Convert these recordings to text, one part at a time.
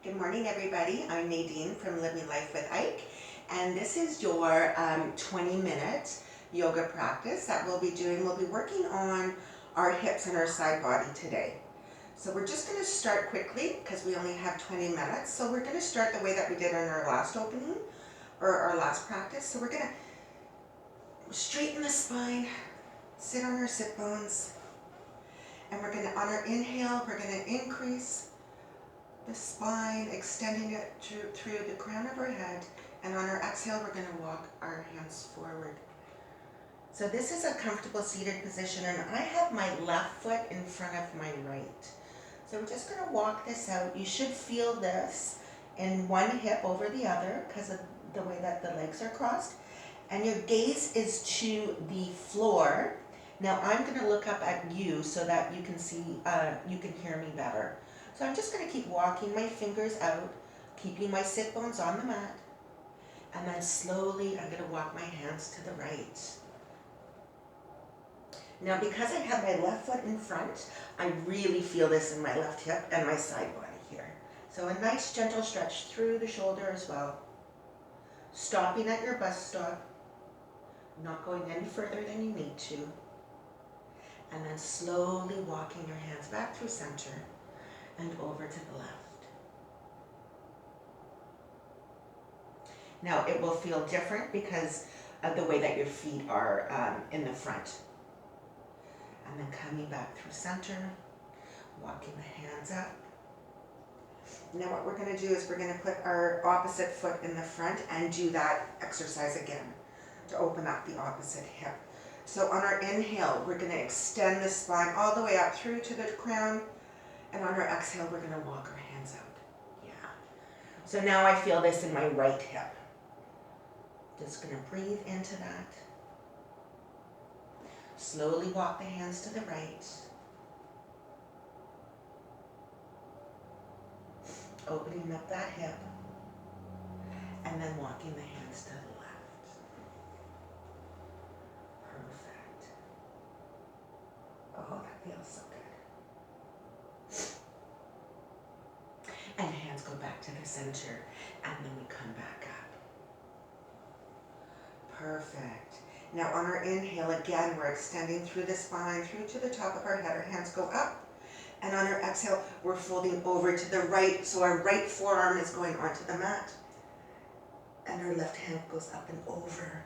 Good morning, everybody. I'm Nadine from Living Life with Ike, and this is your 20-minute yoga practice that we'll be doing. We'll be working on our hips and our side body today. So we're just going to start quickly because we only have 20 minutes. So we're going to start the way that we did in our last opening or our last practice. So we're going to straighten the spine, sit on our sit bones, and we're going to, on our inhale, we're going to increase the spine, extending it through the crown of our head, and on our exhale we're going to walk our hands forward. So this is a comfortable seated position, and I have my left foot in front of my right. So we're just going to walk this out. You should feel this in one hip over the other because of the way that the legs are crossed, and your gaze is to the floor. Now I'm going to look up at you so that you can see, you can hear me better. So I'm just going to keep walking my fingers out, keeping my sit bones on the mat, and then slowly I'm going to walk my hands to the right. Now because I have my left foot in front, I really feel this in my left hip and my side body here. So a nice gentle stretch through the shoulder as well. Stopping at your bus stop, not going any further than you need to. And then slowly walking your hands back through center and over to the left. Now it will feel different because of the way that your feet are in the front. And then coming back through center, walking the hands up. Now what we're going to do is we're going to put our opposite foot in the front and do that exercise again to open up the opposite hip. So on our inhale, we're going to extend the spine all the way up through to the crown. And on our exhale, we're going to walk our hands out. Yeah. So now I feel this in my right hip. Just going to breathe into that. Slowly walk the hands to the right. Opening up that hip. And then walking the hands to the left. Perfect. Oh, that feels so good. And hands go back to the center, and then we come back up. Perfect. Now on our inhale, again, we're extending through the spine, through to the top of our head. Our hands go up, and on our exhale, we're folding over to the right, so our right forearm is going onto the mat, and our left hand goes up and over.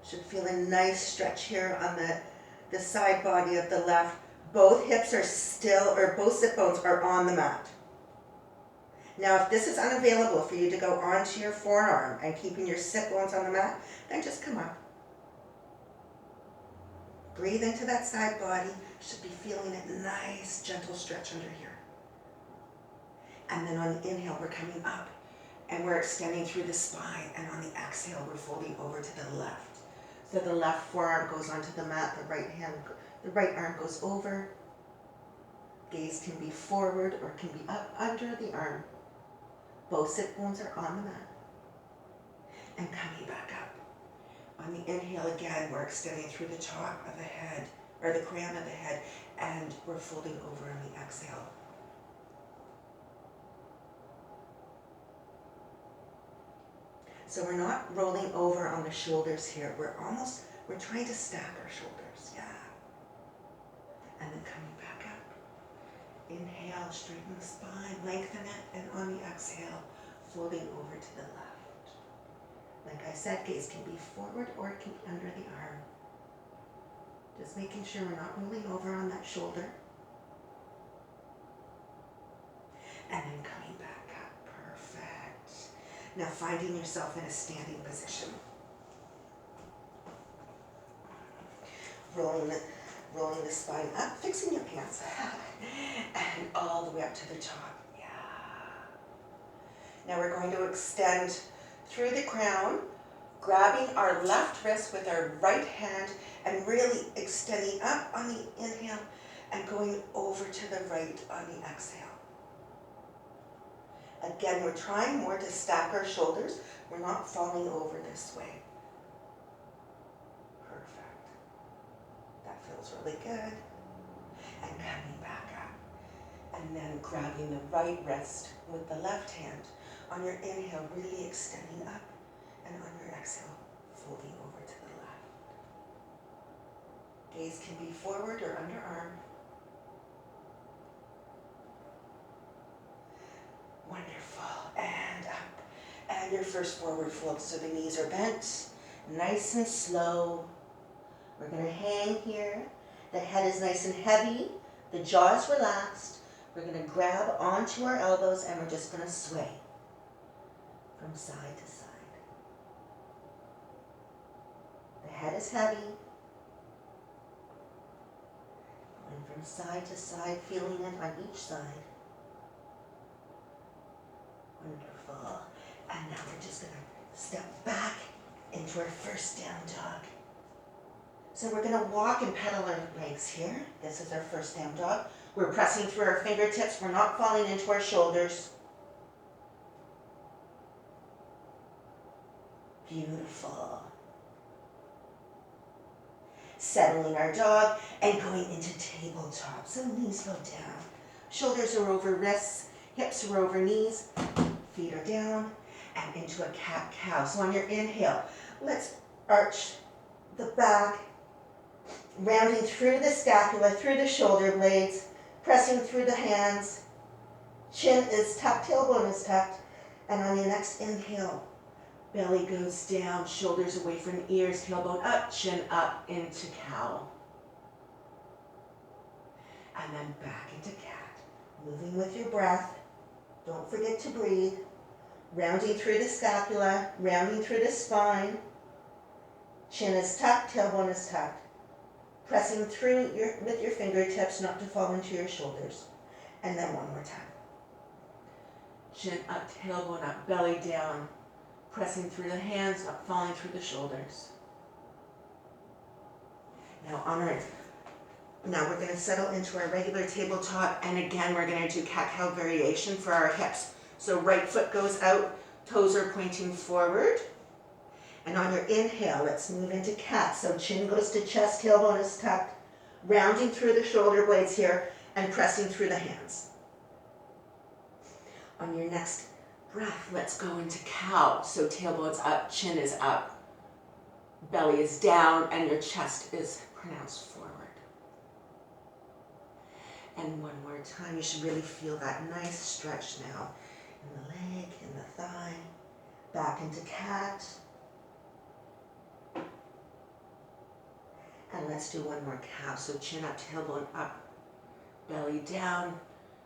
Should feel a nice stretch here on the side body of the left. Both hips are still, or both sit bones are on the mat. Now, if this is unavailable for you to go onto your forearm and keeping your sit bones on the mat, then just come up. Breathe into that side body. Should be feeling a nice, gentle stretch under here. And then on the inhale, we're coming up and we're extending through the spine. And on the exhale, we're folding over to the left. So the left forearm goes onto the mat, the right arm goes over. Gaze can be forward or can be up under the arm. Both sit bones are on the mat. And coming back up. On the inhale again, we're extending through the top of the head, or the crown of the head, and we're folding over on the exhale. So we're not rolling over on the shoulders here. We're trying to stack our shoulders, yeah. And then coming back up. Inhale, straighten the spine, lengthen it, and on the exhale, folding over to the left. Like I said, gaze can be forward or it can be under the arm. Just making sure we're not rolling over on that shoulder. And then coming back up, perfect. Now finding yourself in a standing position. Rolling the spine up, fixing your pants, and all the way up to the top, yeah. Now we're going to extend through the crown, grabbing our left wrist with our right hand and really extending up on the inhale and going over to the right on the exhale. Again, we're trying more to stack our shoulders. We're not falling over this way. Perfect. That feels really good. And coming back up. And then grabbing the right wrist with the left hand. On your inhale, really extending up. And on your exhale, folding over to the left. Gaze can be forward or underarm. Wonderful. And up. And your first forward fold. So the knees are bent. Nice and slow. We're going to hang here. The head is nice and heavy. The jaw is relaxed. We're going to grab onto our elbows and we're just going to sway from side to side. The head is heavy. Going from side to side, feeling it on each side. Wonderful. And now we're just going to step back into our first down dog. So we're going to walk and pedal our legs here. This is our first down dog. We're pressing through our fingertips. We're not falling into our shoulders. Beautiful. Settling our dog and going into tabletop. So knees go down. Shoulders are over wrists. Hips are over knees. Feet are down. And into a cat-cow. So on your inhale, let's arch the back. Rounding through the scapula, through the shoulder blades, pressing through the hands. Chin is tucked, tailbone is tucked. And on your next inhale, belly goes down, shoulders away from ears, tailbone up, chin up into cow. And then back into cat. Moving with your breath. Don't forget to breathe. Rounding through the scapula, rounding through the spine. Chin is tucked, tailbone is tucked. Pressing through with your fingertips, not to fall into your shoulders. And then one more time. Chin up, tailbone up, belly down. Pressing through the hands, not falling through the shoulders. Now we're going to settle into our regular tabletop. And again, we're going to do cat-cow variation for our hips. So right foot goes out, toes are pointing forward. And on your inhale, let's move into cat. So chin goes to chest, tailbone is tucked, rounding through the shoulder blades here and pressing through the hands. On your next breath, let's go into cow. So tailbone's up, chin is up, belly is down, and your chest is pronounced forward. And one more time, you should really feel that nice stretch now in the leg, in the thigh, back into cat. And let's do one more cow. So chin up, tailbone up, belly down,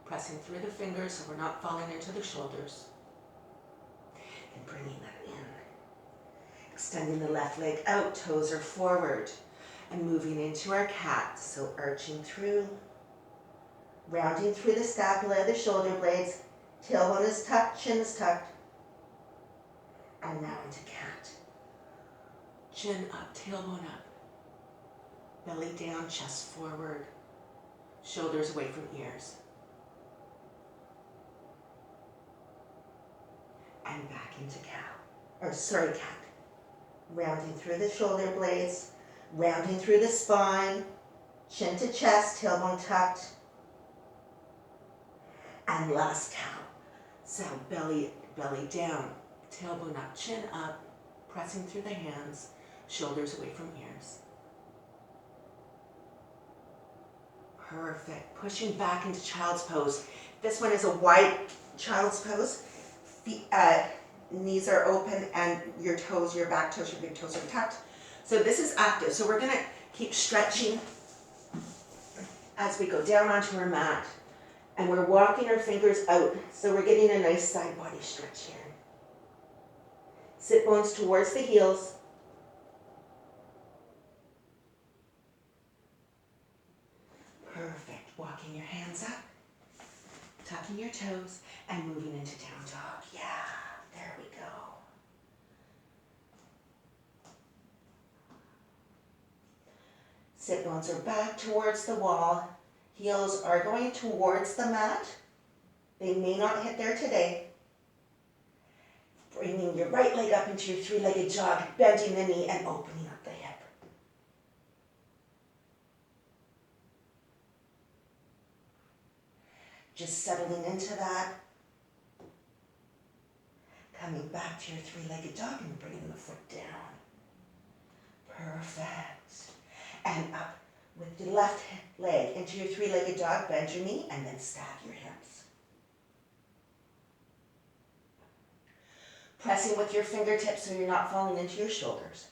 pressing through the fingers so we're not falling into the shoulders. And bringing that in. Extending the left leg out, toes are forward. And moving into our cat. So arching through, rounding through the scapula, the shoulder blades. Tailbone is tucked, chin is tucked. And now into cat. Chin up, tailbone up. Belly down, chest forward, shoulders away from ears. And back into cat. Rounding through the shoulder blades, rounding through the spine, chin to chest, tailbone tucked. And last cow. So belly down, tailbone up, chin up, pressing through the hands, shoulders away from ears. Perfect. Pushing back into child's pose. This one is a wide child's pose. Feet, knees are open and your toes, your back toes, your big toes are tucked. So this is active. So we're going to keep stretching as we go down onto our mat. And we're walking our fingers out. So we're getting a nice side body stretch here. Sit bones towards the heels. Perfect. Walking your hands up, tucking your toes, and moving into down dog. Yeah, there we go. Sit bones are back towards the wall. Heels are going towards the mat. They may not hit there today. Bringing your right leg up into your three-legged jog, bending the knee and opening up the hip. Just settling into that. Coming back to your three-legged dog and bringing the foot down. Perfect. And up with your left leg into your three-legged dog, bend your knee, and then stack your hips. Pressing with your fingertips so you're not falling into your shoulders.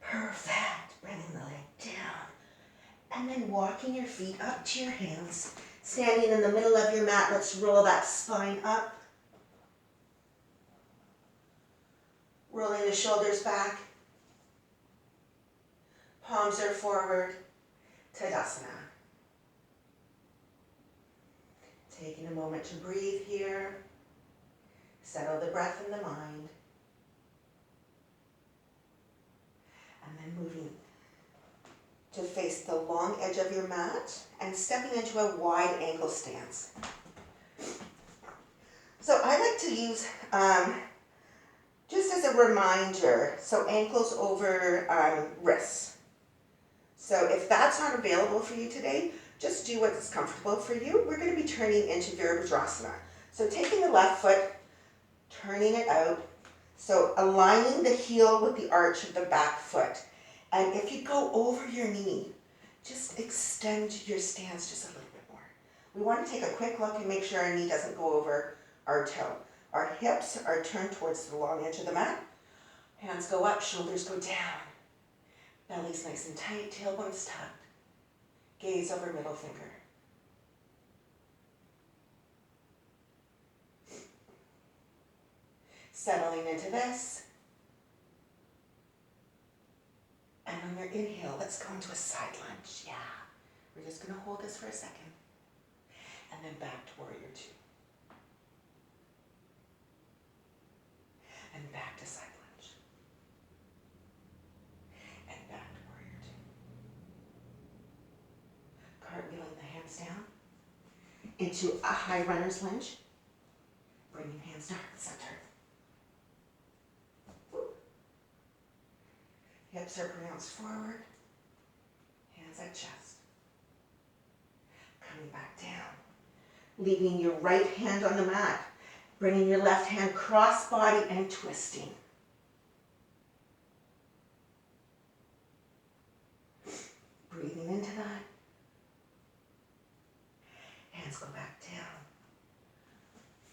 Perfect. Bringing the leg down. And then walking your feet up to your hands. Standing in the middle of your mat, let's roll that spine up. Rolling the shoulders back. Palms are forward. Tadasana. Taking a moment to breathe here. Settle the breath in the mind. And then moving to face the long edge of your mat and stepping into a wide ankle stance. So I like to use, just as a reminder, so ankles over wrists. So if that's not available for you today, just do what's comfortable for you. We're going to be turning into Virabhadrasana. So taking the left foot, turning it out. So aligning the heel with the arch of the back foot. And if you go over your knee, just extend your stance just a little bit more. We want to take a quick look and make sure our knee doesn't go over our toe. Our hips are turned towards the long edge of the mat. Hands go up, shoulders go down. Belly's nice and tight, tailbone's tucked. Gaze over middle finger. Settling into this. And on your inhale, let's go into a side lunge. Yeah. We're just going to hold this for a second. And then back to warrior two. And back to side lunge. And back to warrior two. Cartwheeling the hands down into a high runner's lunge. Bringing hands down to the center. Hips are pronounced forward. Hands at chest. Coming back down. Leaving your right hand on the mat. Bringing your left hand cross body and twisting. Breathing into that. Hands go back down.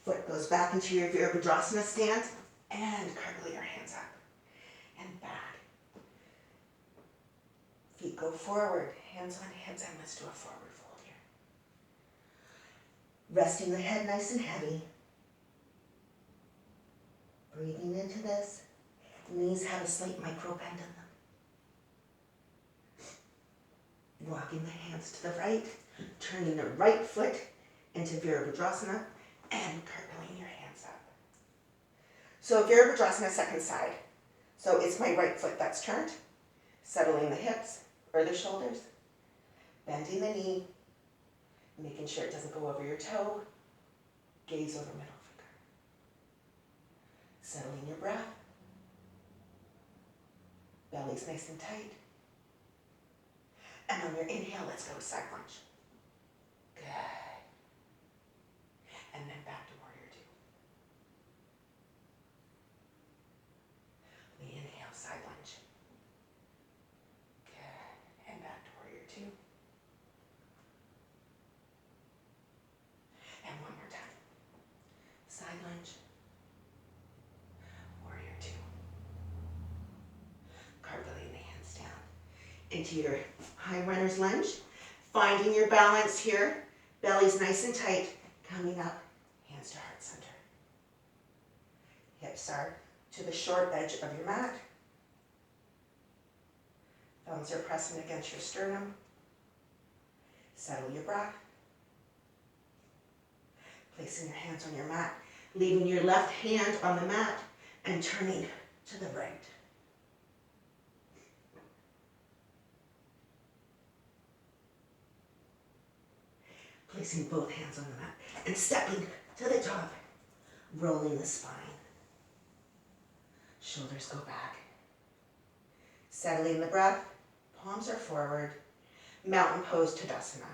Foot goes back into your Virabhadrasana stance and curl your hands up and back. Feet go forward, hands on hips, and let's do a forward fold here. Resting the head nice and heavy. Breathing into this. Knees have a slight micro bend in them. Walking the hands to the right, turning the right foot into Virabhadrasana and curling your hands up. So Virabhadrasana, second side. So it's my right foot that's turned, settling the hips or the shoulders, bending the knee, making sure it doesn't go over your toe, gaze over middle finger. Settling your breath. Belly's nice and tight. And on your inhale, let's go side lunge. Good. And then back to warrior two. We inhale, side lunge. Good. And back to warrior two. And one more time. Side lunge. Warrior two. Cartwheeling the hands down into your high runner's lunge. Finding your balance here. Belly's nice and tight. Coming up, hands to heart center. Hips are to the short edge of your mat. Thumbs are pressing against your sternum. Settle your breath. Placing your hands on your mat. Leaving your left hand on the mat and turning to the right. Placing both hands on the mat and stepping to the top, rolling the spine. Shoulders go back. Settling the breath, palms are forward. mountain pose, Tadasana.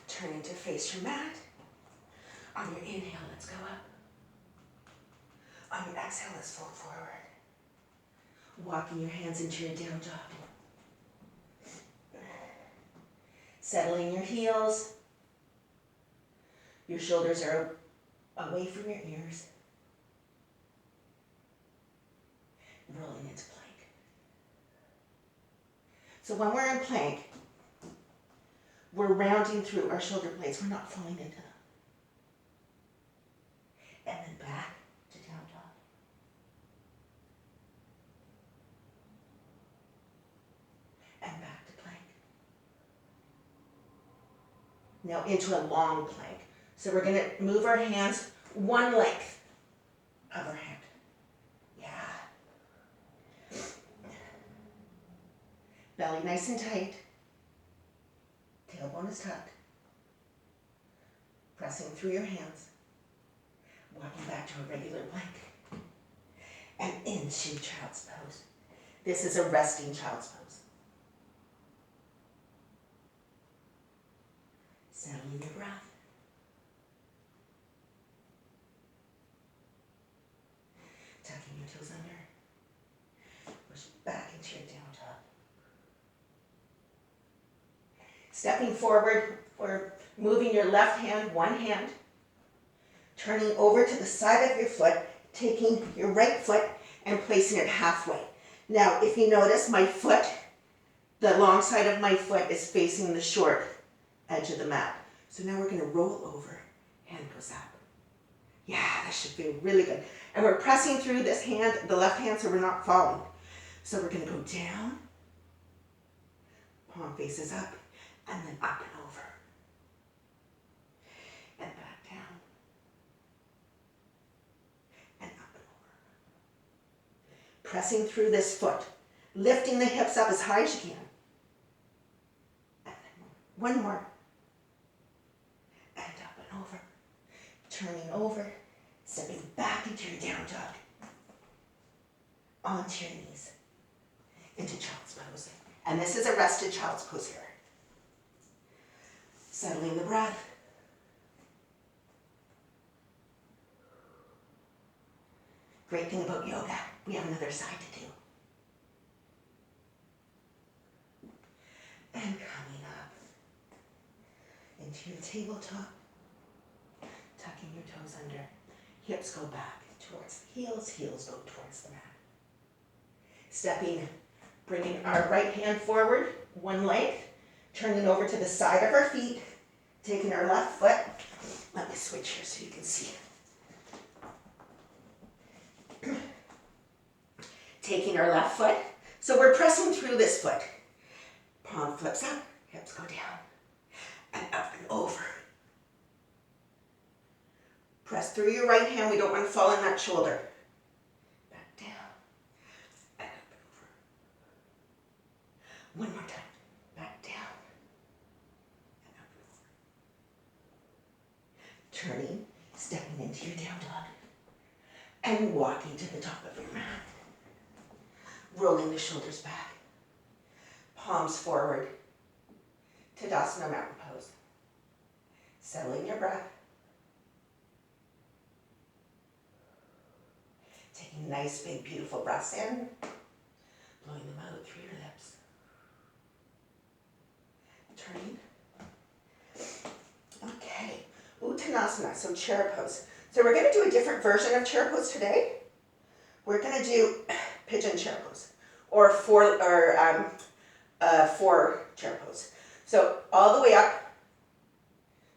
Turning to face your mat. On your inhale, let's go up. On your exhale, let's fold forward. Walking your hands into your down dog. Settling your heels. Your shoulders are away from your ears. Rolling into plank. So when we're in plank, we're rounding through our shoulder blades. We're not falling into them. And then back to down dog. And back to plank. Now into a long plank. So we're going to move our hands one length of our hand. Yeah. Belly nice and tight. Tailbone is tucked. Pressing through your hands. Walking back to a regular plank. And into child's pose. This is a resting child's pose. Settling your breath. Tucking your toes under. Push back into your down dog. Stepping forward, or moving your left hand, one hand. Turning over to the side of your foot, taking your right foot and placing it halfway. Now, if you notice, my foot, the long side of my foot is facing the short edge of the mat. So now we're going to roll over, hand goes up. Yeah, that should feel really good. And we're pressing through this hand, the left hand, so we're not falling. So we're going to go down, palm faces up, and then up and over. And back down. And up and over. Pressing through this foot, lifting the hips up as high as you can. And then one more. And up and over. Turning over, stepping back into your down dog. Onto your knees. Into child's pose. And this is a rested child's pose here. Settling the breath. Great thing about yoga, we have another side to do. And coming up into your tabletop, tucking your toes under. Hips go back towards the heels, heels go towards the mat. Stepping, bringing our right hand forward, one leg, turning over to the side of our feet, taking our left foot. Let me switch here so you can see. Taking our left foot. So we're pressing through this foot. Palm flips up, hips go down, and up and over. Press through your right hand. We don't want to fall in that shoulder. Back down, and up and over. One more time. Back down, and up and over. Turning, stepping into your down dog, and walking to the top of your mat. Rolling the shoulders back. Palms forward. Tadasana mountain pose. Settling your breath. Taking nice, big, beautiful breaths in. Blowing them out through your lips. Turning. Okay. Uttanasana, so chair pose. So we're going to do a different version of chair pose today. We're going to do pigeon chair pose, or four chair pose. So all the way up.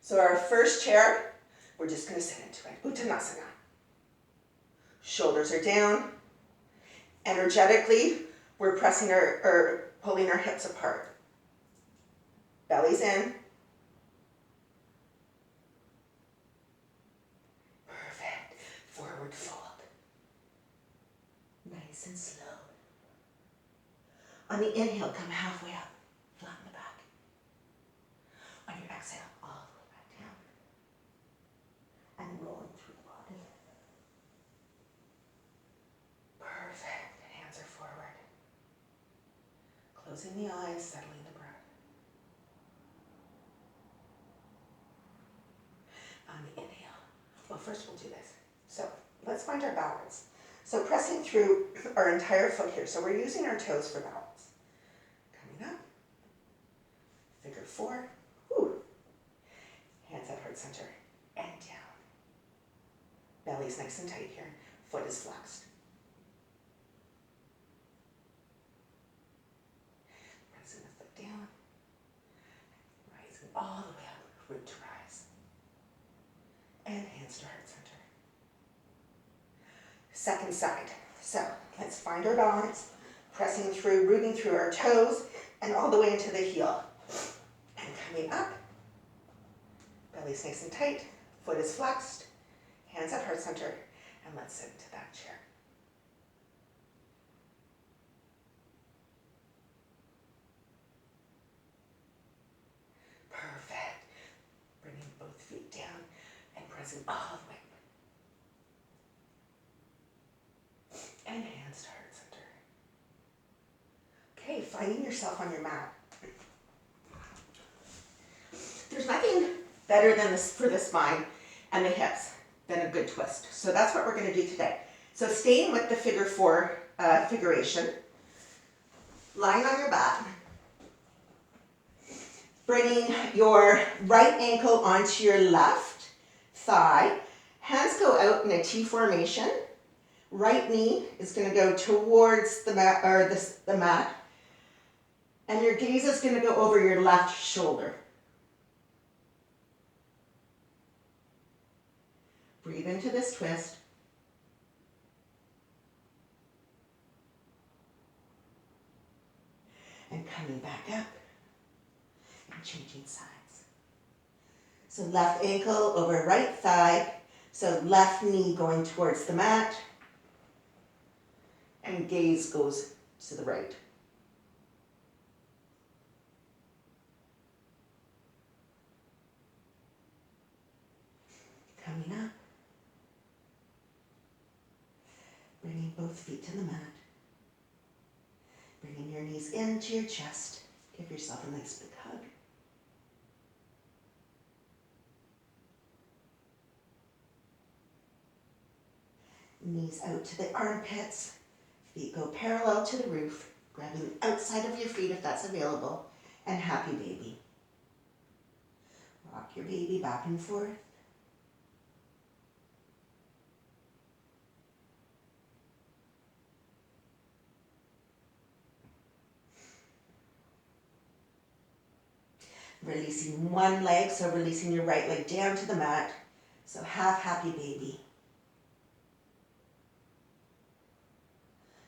So our first chair, we're just going to sit into it. Uttanasana. Shoulders are down. Energetically, we're pressing or pulling our hips apart. Belly's in. Perfect. Forward fold. Nice and slow. On the inhale, come halfway up, flatten the back. On your exhale, all the way back down. And rolling through the body. Closing the eyes, settling the breath. On the inhale. Well, first we'll do this. So let's find our balance. So pressing through our entire foot here. So we're using our toes for balance. Coming up. Figure 4. Woo. Hands at heart center. And down. Belly's nice and tight here. Foot is flexed. Pressing the foot down. Rising all the way up. Root to rise. And hands to heart center. Second side. So let's find our balance. Pressing through, rooting through our toes and all the way into the heel. And coming up. Belly's nice and tight. Foot is flexed. Hands at heart center. And let's sit into that chair. Perfect. Bringing both feet down and pressing all the way. And hands to heart center. Okay, finding yourself on your mat. There's nothing better than this for the spine and the hips than a good twist. So that's what we're going to do today. So staying with the figure 4 figuration, lying on your back, bringing your right ankle onto your left thigh, hands go out in a T formation. Right knee is going to go towards the mat, or the mat, and your gaze is going to go over your left shoulder. Breathe into this twist. And coming back up and changing sides. So left ankle over right thigh, so left knee going towards the mat. And gaze goes to the right. Coming up. Bringing both feet to the mat. Bringing your knees into your chest. Give yourself a nice big hug. Knees out to the armpits. Feet go parallel to the roof, grabbing the outside of your feet if that's available, and happy baby. Rock your baby back and forth. Releasing one leg, so releasing your right leg down to the mat. So half happy baby.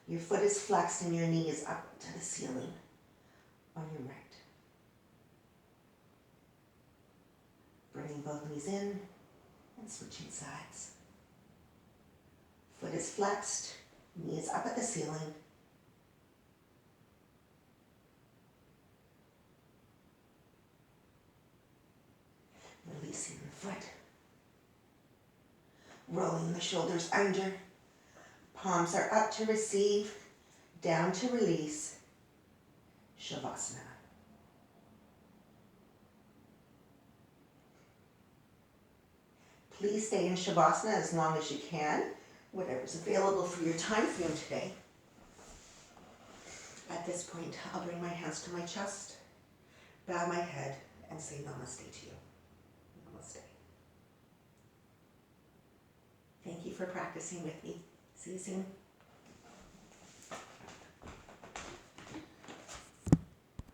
Your foot is flexed and your knee is up to the ceiling on your right. Bringing both knees in and switching sides. Foot is flexed, knee is up at the ceiling. Releasing the foot. Rolling the shoulders under. Palms are up to receive, down to release. Shavasana. Please stay in Shavasana as long as you can, whatever's available for your time frame today. At this point, I'll bring my hands to my chest, bow my head, and say namaste to you. Namaste. Thank you for practicing with me. See you soon.